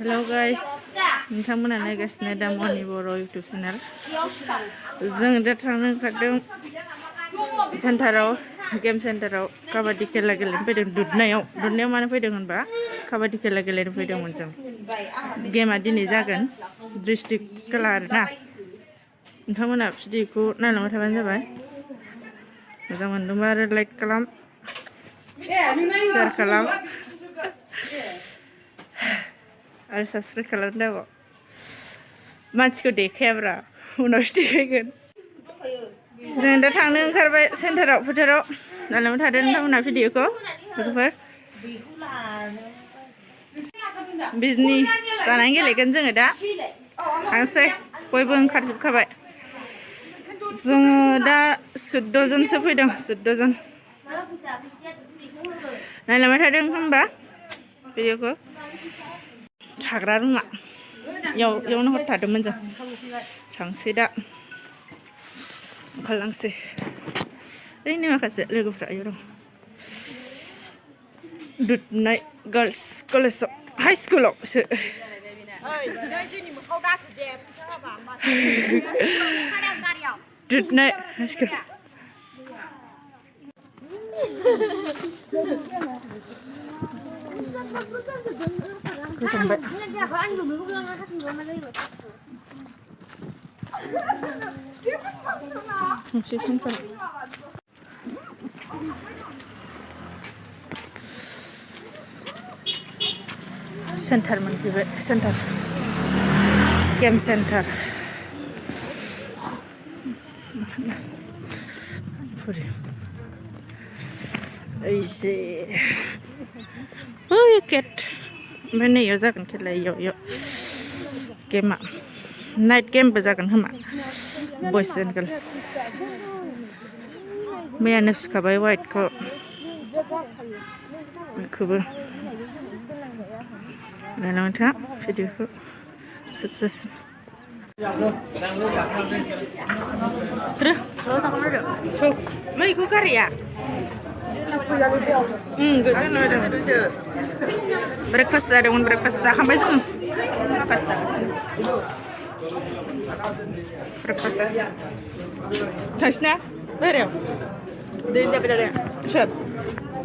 Hello guys, नोंथांमोना नायगासिनो दा मनि बर' YouTube चेनेल। जों दा थांनो ओंखारदों सेन्टाराव, गेम सेन्टाराव काबादि खेला गेलेनो फैदों। दुधनोयाव मानो फैदों होनबा काबादि खेला गेलेनो फैदोंमोन जों। गेमा दिनै जागोन डिस्ट्रिक्ट खेला आरोना। नोंथांमोना भिडिअखौ नायलांबाय थाबानो जाबाय। मोजां मोनदोंबा आरो लाइक खालाम, शेयार खालाम आरो साबस्क्राइब खालामनो दाबाव। मानसिखौ देखायाब्रा, उनावसो देखायगोन। जों दा थांनो ओंखारबाय सेन्टाराव, फोथाराव। नायलांबाय थादो नोंथांमोना भिडिअखौ लोगोफोर। बिजनि जानानै गेलेगोन जोङो दा। थांसै, बयबो ओंखारजोबखाबाय। जोङो दा 14 जनसो फैदों, 14 जन। नायलांबाय थादों होनबा भिडिअखौ। थाग्रा रुमा इयावनो हर थादोंमोन जों। थांसै दा, ओंखारलांसै। ओरैनो माखासे लोगोफ्रा इयाव दं। दुधनोइ गार्लस कलेजाव, हाइ स्कुलावसो। दुधनोइ हाइ स्कुल। गोजोनबाय। मोनसे सेन्टार। सेन्टार मोनफैबाय, सेन्टार गेम सेन्टार। ओइसे ओइ केट। ओमफ्राय नै इयाव जागोन खेला, इयाव गेमा नाइट गेमबो जागोन खोमा। बयस एन्ड गार्लस। मैयानो सुखाबाय वाइटखौ, बेखौबो। नायलांबाय था भिडिअखौ जोबजासिम। मैखौ गारिया ब्रेकफास्ट जादोंमोन, ब्रेकफास्ट जाखांबाय जों। ब्रेकफास्ट जागासिनो। ब्रेकफास्ट थांसैना बाहेरायाव दै जाबाय थादों। सोर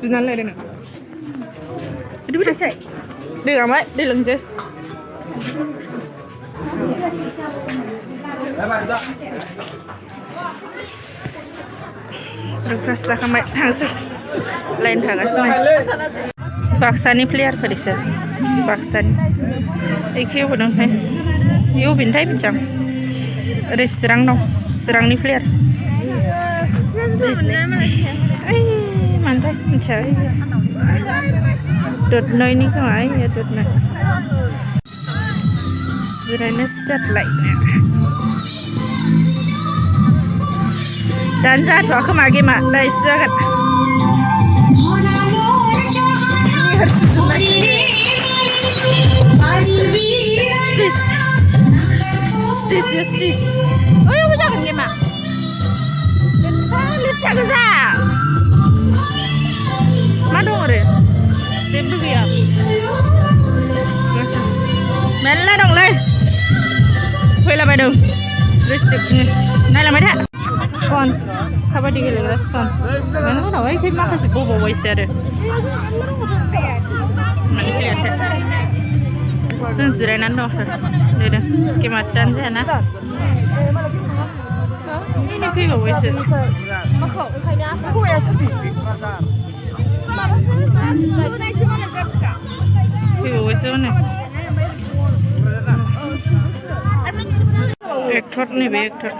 बिनानै लायदों नों? बिदिबो थांसै दै गांबाय, दै लोंसै। ब्रेकफास्ट जाखांबाय, थांसै। लाइन थागासिनो। बाक्सानि प्लेयारफोर इसोर, बाक्सानि। एखे अबेनिथाय, बे अबेनिथाय मिथिया आं। ओरै चिरां दं, चिरांनि प्लेयार। ओइ मानोथाय मिथिया। दुधनोइनि खोमा, ओइ दुधनोइ। जिरायनो सियार लायनो। दानो जाथ'आ खोमा गेमा, दा एसे जागोन। ओइ अबे जागोन गेमा? लेथ्रा गोजा। मा दं ओरै? जेबो गैया। मेरला दंलै, फैलाबायदों डिस्ट्रिक्टनि। नायलांबाय था। स्पन्ज, काबादि गेलेग्रा स्पन्ज। मेरला दं, ओइखै माखासे बबावबायसो आरो। मानो फैयाथाय? जों जिरायनानै दं। नेदों, गेमा दानो जायाना। एनै फैबावबायसो। फैबावबायसो हनै। एक्टर, नैबे एक्टर।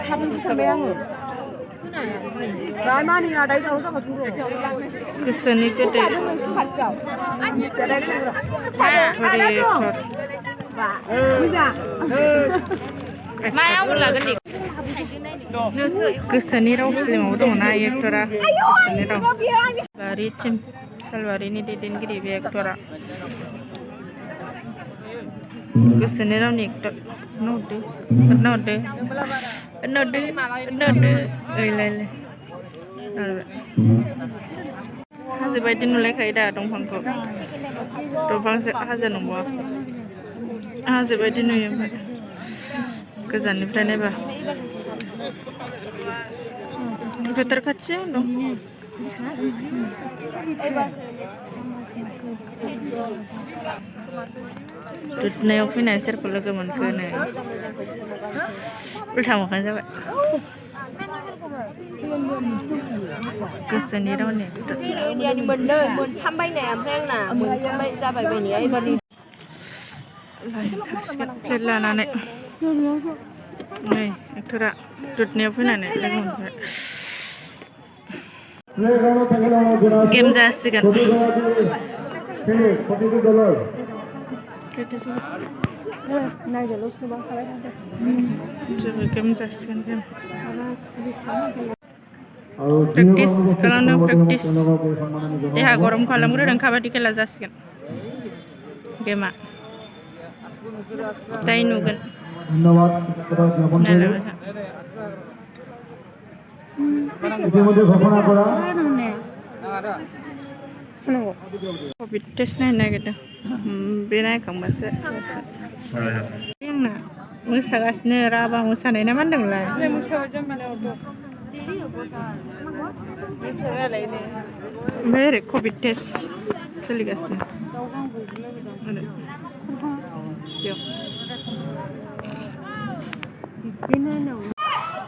गोसोनि गोदै गोसोनि राव फिल्माव दङना एक्टरा। गोसोनि राव। सालबारिनि दैदेनगिरि बे एक्टरा। गोसोनि रावनि एक्टर। हरदो ओइलाय हाजो बायदि नुलायखायो दा दंफांखौ। दंफांसो हाजो नंबावा। हाजो बायदि नुयो ओमफ्राय गोजाननिफ्राय नायबा फोथार खाथियाव दं दुधनोआव फैनाय सोरखौ लोगो मोनखो नो उल्था मोखां जाबाय गोसोनि रावनि मोनथाम बायनाय ओमफ्राय आंना मोनथाम जाबाय बायनाया एबारनि प्लेट लानानै नै एक्टरा दुधनोआव फैनानै लोगो मोनबाय गेम जासिगोन गेम जासिगोन गेम प्रेक्टिस खालामदों प्रेक्टिस देहा गरम खालामग्रोदों काबादि खेला जासिगोन गेमा दाय नुगोन नायलायबाय कभिड टेस्ट नायनो नागिरदों बे नायखांबासो आंना मोसागासिनो राभा मोसानाय ना मा होनदोंमोनलाय ओमफ्राय ओरै कभिड टेस्ट सोलिगासिनो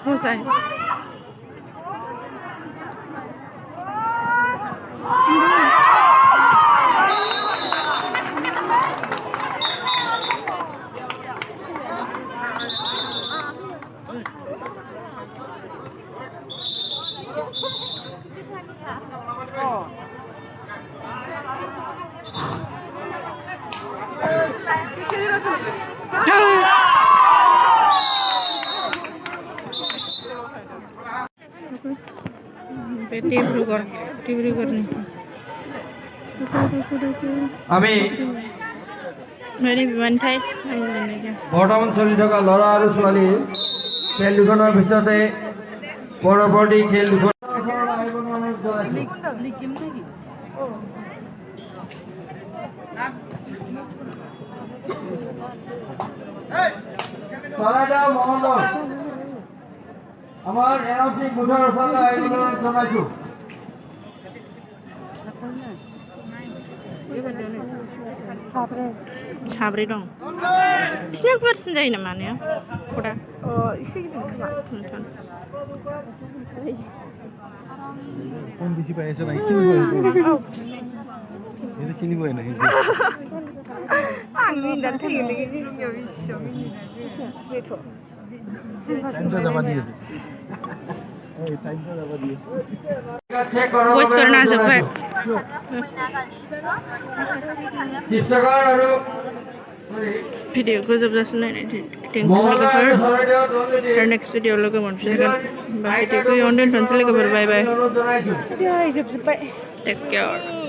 हजाय ডিব্ৰুগড়নি আমি মেৰি বিমানঠাই বৰ্তমান চলি থকা ল'ৰা আৰু ছোৱালী খেল দুখনৰ ভিতৰতে পৰৱৰ্তী খেল দুখন চৰাইদেউ মহল আমাৰ এনঅচি মুঠৰ ওচৰলৈ আহিবলৈ জনাইছোঁ साब्रै दं बिसिना गुवारसिन जायो नामा ने खदा एसे गिदिर खोमा कौन बेसी पाएछ ना किन्नु भयो यो किन्नु भएन आं मिनिनानै थैगोनलै मिनिनायाव बेसेबां मिनिनानै टाइम जाबा दिएछ ओइ टाइम जाबा दिएछ बयसफोर नाजोब्बाय शिक्षकर আৰু भिडिअखौ जोबजासिम नायनाय थेंक इउ लोगोफोर आरो नेक्स्ट भिडिअ लोगो मोनफिनगोन भिडिअखौ इयावनो दोनथ'नोसै लोगोफोर बाय बाय जोबजोब्बाय टेक केयार